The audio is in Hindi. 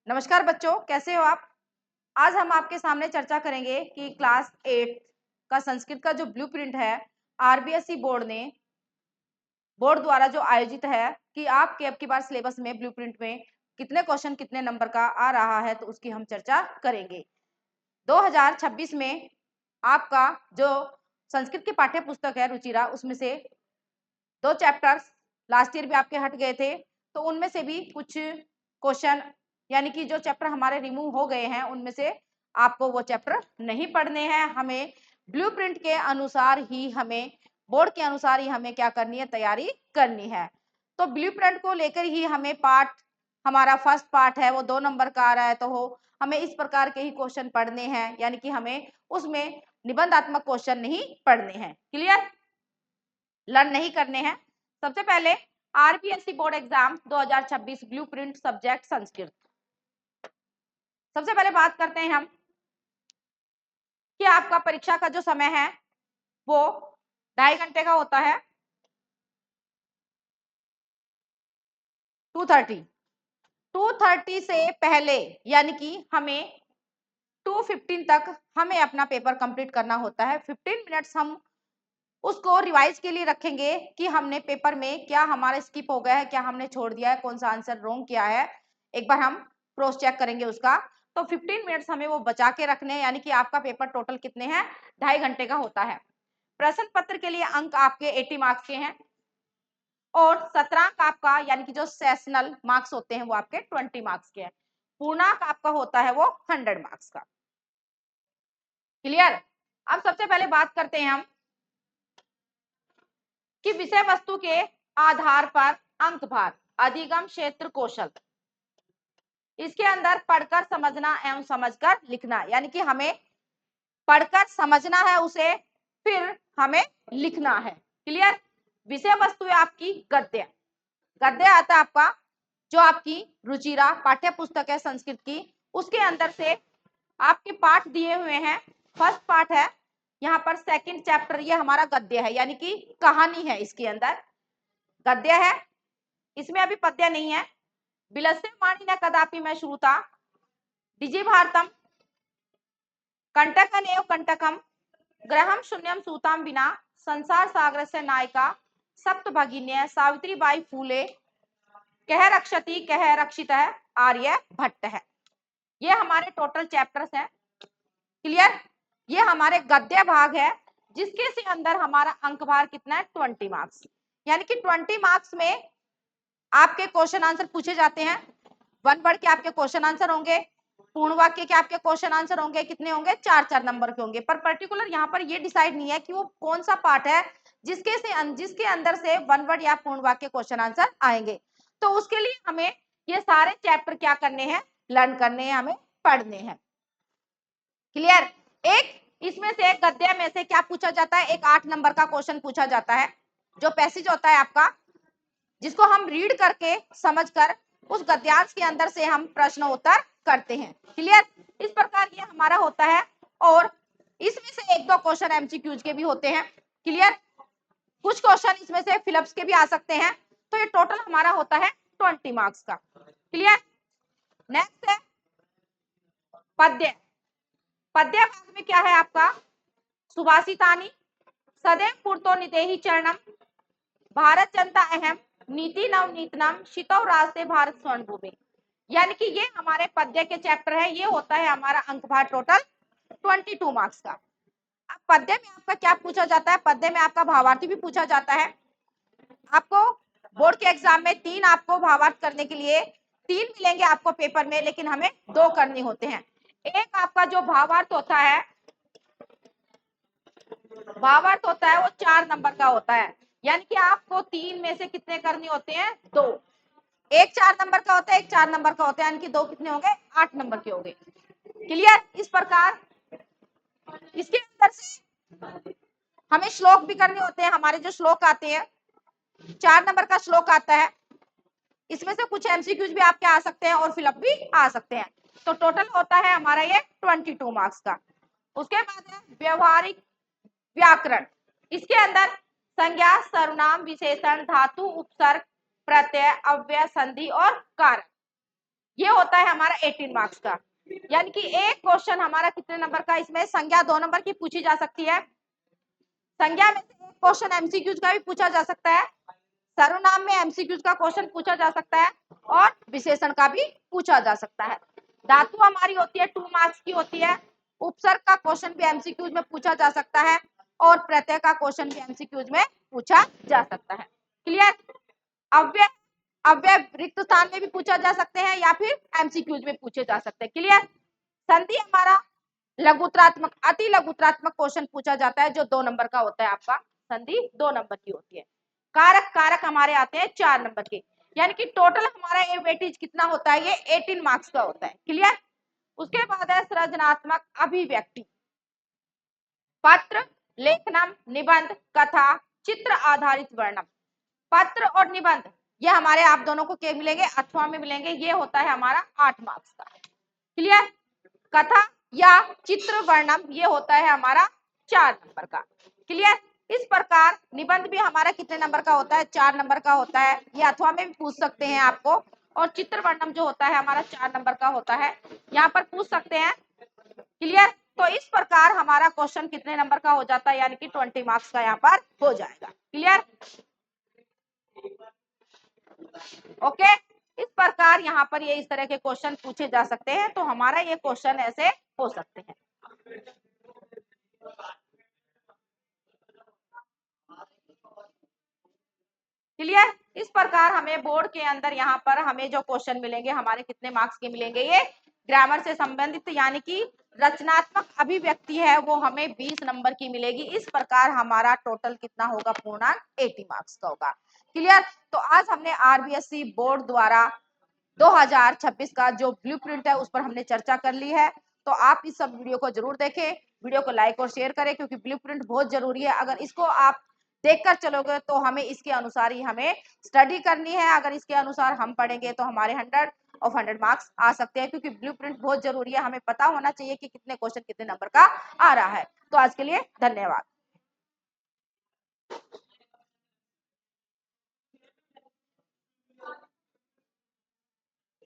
नमस्कार बच्चों, कैसे हो आप। आज हम आपके सामने चर्चा करेंगे कि क्लास 8 का संस्कृत का जो ब्लूप्रिंट है आरबीएसई बोर्ड द्वारा जो आयोजित है कि आपके अब की बार सिलेबस में ब्लूप्रिंट में कितने क्वेश्चन कितने नंबर का आ रहा है, तो उसकी हम चर्चा करेंगे। 2026 में आपका जो संस्कृत की पाठ्य पुस्तक है रुचिरा, उसमें से 2 चैप्टर्स लास्ट ईयर भी आपके हट गए थे, तो उनमें से भी कुछ क्वेश्चन यानी कि जो चैप्टर हमारे रिमूव हो गए हैं उनमें से आपको वो चैप्टर नहीं पढ़ने हैं। हमें ब्लूप्रिंट के अनुसार ही बोर्ड के अनुसार ही हमें क्या करनी है, तैयारी करनी है। तो ब्लूप्रिंट को लेकर ही हमें हमारा फर्स्ट पार्ट है वो 2 नंबर का आ रहा है, तो हमें इस प्रकार के ही क्वेश्चन पढ़ने हैं, यानी कि हमें उसमें निबंधात्मक क्वेश्चन नहीं पढ़ने हैं। क्लियर, लर्न नहीं करने हैं। सबसे पहले RBSE board exam 2026 blueprint subject Sanskrit. सबसे पहले बात करते हैं हम कि आपका परीक्षा का जो समय है वो 2.5 घंटे का होता है। 2:30 से पहले यानी कि हमें 2:15 तक हमें अपना पेपर कंप्लीट करना होता है। 15 मिनट्स हम उसको रिवाइज के लिए रखेंगे कि हमने पेपर में क्या हमारा स्किप हो गया है, क्या हमने छोड़ दिया है, कौन सा आंसर रॉन्ग किया है, एक बार हम क्रॉस चेक करेंगे उसका। तो 15 मिनट्स हमें वो बचा के रखने हैं, यानी कि आपका पेपर टोटल कितने हैं, 2.5 घंटे का होता है। प्रश्न पत्र के लिए अंक आपके 80 मार्क्स के हैं और शतरांक आपका यानी कि जो सेशनल मार्क्स होते हैं वो आपके 20 मार्क्स के हैं। पूर्णांक आपका होता है वो 100 मार्क्स का। क्लियर। अब सबसे पहले बात करते हैं हम कि विषय वस्तु के आधार पर अंक भार, अधिगम क्षेत्र कौशल, इसके अंदर पढ़कर समझना एवं समझकर लिखना, यानी कि हमें पढ़कर समझना है उसे, फिर हमें लिखना है। क्लियर। विषय वस्तु है आपकी गद्य। गद्य आता है आपका जो आपकी रुचिरा पाठ्य पुस्तक है संस्कृत की, उसके अंदर से आपके पाठ दिए हुए हैं। फर्स्ट पार्ट है यहाँ पर, सेकंड चैप्टर ये हमारा गद्य है, यानी कि कहानी है, इसके अंदर गद्य है, इसमें अभी पद्य नहीं है। विलस्य वाणी न कदापि मैं श्रुता, डिजि भारतम, कंटकन एव कंटकम, ग्रहम शून्यम सूताम विना, संसार सागर से नायिका, सप्त भगिन्य, सावित्री बाई फूले, कह रक्षति कह रक्षित है, आर्य भट्ट है। ये हमारे टोटल चैप्टर्स हैं। क्लियर। ये हमारे गद्य भाग है जिसके से अंदर हमारा अंक भार कितना है, 20 मार्क्स, यानी कि 20 मार्क्स में आपके क्वेश्चन आंसर पूछे जाते हैं। वन वर्ड के आपके क्वेश्चन आंसर होंगे, पूर्ण वाक्य के आपके क्वेश्चन आंसर होंगे, कितने होंगे, 4-4 नंबर के होंगे। पर पर्टिकुलर यहाँ पर ये डिसाइड नहीं है कि वो कौन सा पार्ट है जिसके अंदर से वन वर्ड या पूर्ण वाक्य क्वेश्चन आंसर आएंगे। तो उसके लिए हमें ये सारे चैप्टर क्या करने हैं, लर्न करने हैं, हमें पढ़ने हैं। क्लियर। एक इसमें से गद्य में से क्या पूछा जाता है, एक 8 नंबर का क्वेश्चन पूछा जाता है, जो पैसेज होता है आपका, जिसको हम रीड करके समझकर उस गद्यांश के अंदर से हम प्रश्न उत्तर करते हैं। क्लियर। इस प्रकार ये हमारा होता है और इसमें से 1-2 क्वेश्चन एमसीक्यूज के भी होते हैं। क्लियर। कुछ क्वेश्चन इसमें से फिलअप्स के भी आ सकते हैं। तो ये टोटल हमारा होता है 20 मार्क्स का। क्लियर। नेक्स्ट है पद्य। पद्य भाग में क्या है आपका, सुभाषितानी, सदैव पूर्तो नितेहि चरणम, भारत जनता अहम, नीति नवनीतनम, शितौ रास्ते भारत स्वर्ण भूमि, यानी कि ये हमारे पद्य के चैप्टर है। ये होता है हमारा अंक भार टोटल 22 मार्क्स का। अब पद्य में आपका क्या पूछा जाता है, पद्य में आपका भावार्थी भी पूछा जाता है। आपको बोर्ड के एग्जाम में 3 आपको भावार्थ करने के लिए 3 मिलेंगे आपको पेपर में, लेकिन हमें 2 करने होते हैं। एक आपका जो भावार्थ होता है वो 4 नंबर का होता है, यानी कि आपको 3 में से कितने करने होते हैं, 2। एक 4 नंबर का होता है, एक 4 नंबर का होता है, यानी कि 2 कितने होंगे, 8 नंबर के होंगे। क्लियर। इस प्रकार इसके अंदर से हमें श्लोक भी करने होते हैं। हमारे जो श्लोक आते हैं, 4 नंबर का श्लोक आता है, इसमें से कुछ एमसीक्यूज भी आपके आ सकते हैं और फिलअप भी आ सकते हैं। तो टोटल होता है हमारा ये 22 मार्क्स का। उसके बाद है व्यवहारिक व्याकरण। इसके अंदर संज्ञा, सर्वनाम, विशेषण, धातु, उपसर्ग, प्रत्यय, अव्यय, संधि और कारक, ये होता है हमारा 18 मार्क्स का। यानी कि एक क्वेश्चन हमारा कितने नंबर का, इसमें संज्ञा 2 नंबर की पूछी जा सकती है, संज्ञा में से एक क्वेश्चन एमसीक्यूज का भी पूछा जा सकता है, सर्वनाम में एमसीक्यूज का क्वेश्चन पूछा जा सकता है और विशेषण का भी पूछा जा सकता है। धातु हमारी होती है 2 मार्क्स की होती है, उपसर्ग का क्वेश्चन भी एमसीक्यूज में पूछा जा सकता है और प्रत्यय का क्वेश्चन भी एमसीक्यूज में पूछा जा सकता है। क्लियर? अव्यय, अव्यय रिक्त स्थान में भी पूछा जा सकते हैं या फिर एमसीक्यूज में पूछे जा सकते हैं। क्लियर? संधि हमारा लघुत्रात्मक, अति लघुत्रात्मक क्वेश्चन पूछा जाता है जो 2 नंबर का होता है, आपका संधि 2 नंबर की होती है। कारक, कारक हमारे आते हैं 4 नंबर के, यानी कि टोटल हमारा ये वेटेज कितना होता है, ये 18 मार्क्स का होता है। क्लियर? उसके बाद है सृजनात्मक अभिव्यक्ति, पत्र, लेखनम, निबंध, कथा, चित्र आधारित वर्णन। पत्र और निबंध ये हमारे आप दोनों को क्या मिलेंगे, अथवा में मिलेंगे, ये होता है हमारा 8 मार्क्स का। क्लियर? कथा या चित्र वर्णन ये होता है हमारा 4 नंबर का। क्लियर? इस प्रकार निबंध भी हमारा कितने नंबर का होता है, 4 नंबर का होता है, ये अथवा में भी पूछ सकते हैं आपको, और चित्र वर्णन जो होता है हमारा 4 नंबर का होता है, यहाँ पर पूछ सकते हैं। क्लियर? तो इस प्रकार हमारा क्वेश्चन कितने नंबर का हो जाता है, यानी कि 20 मार्क्स का यहाँ पर हो जाएगा। क्लियर? ओके, इस प्रकार यहाँ पर ये इस तरह के क्वेश्चन पूछे जा सकते हैं, तो हमारा ये क्वेश्चन ऐसे हो सकते हैं। क्लियर? इस प्रकार हमें बोर्ड के अंदर यहाँ पर हमें जो क्वेश्चन मिलेंगे हमारे कितने मार्क्स के मिलेंगे, ये ग्रामर से संबंधित यानी कि रचनात्मक अभिव्यक्ति है वो हमें 20 नंबर की मिलेगी। इस प्रकार हमारा टोटल कितना होगा, पूर्णांक 80 मार्क्स का होगा। क्लियर? तो आज हमने आरबीएससी बोर्ड द्वारा 2026 का जो ब्लूप्रिंट है उस पर हमने चर्चा कर ली है। तो आप इस सब वीडियो को जरूर देखें, वीडियो को लाइक और शेयर करें, क्योंकि ब्लूप्रिंट बहुत जरूरी है। अगर इसको आप देखकर चलोगे तो हमें इसके अनुसार ही हमें स्टडी करनी है। अगर इसके अनुसार हम पढ़ेंगे तो हमारे 100 ऑफ 100 मार्क्स आ सकते हैं, क्योंकि ब्लूप्रिंट बहुत जरूरी है। हमें पता होना चाहिए कि कितने क्वेश्चन कितने नंबर का आ रहा है। तो आज के लिए धन्यवाद।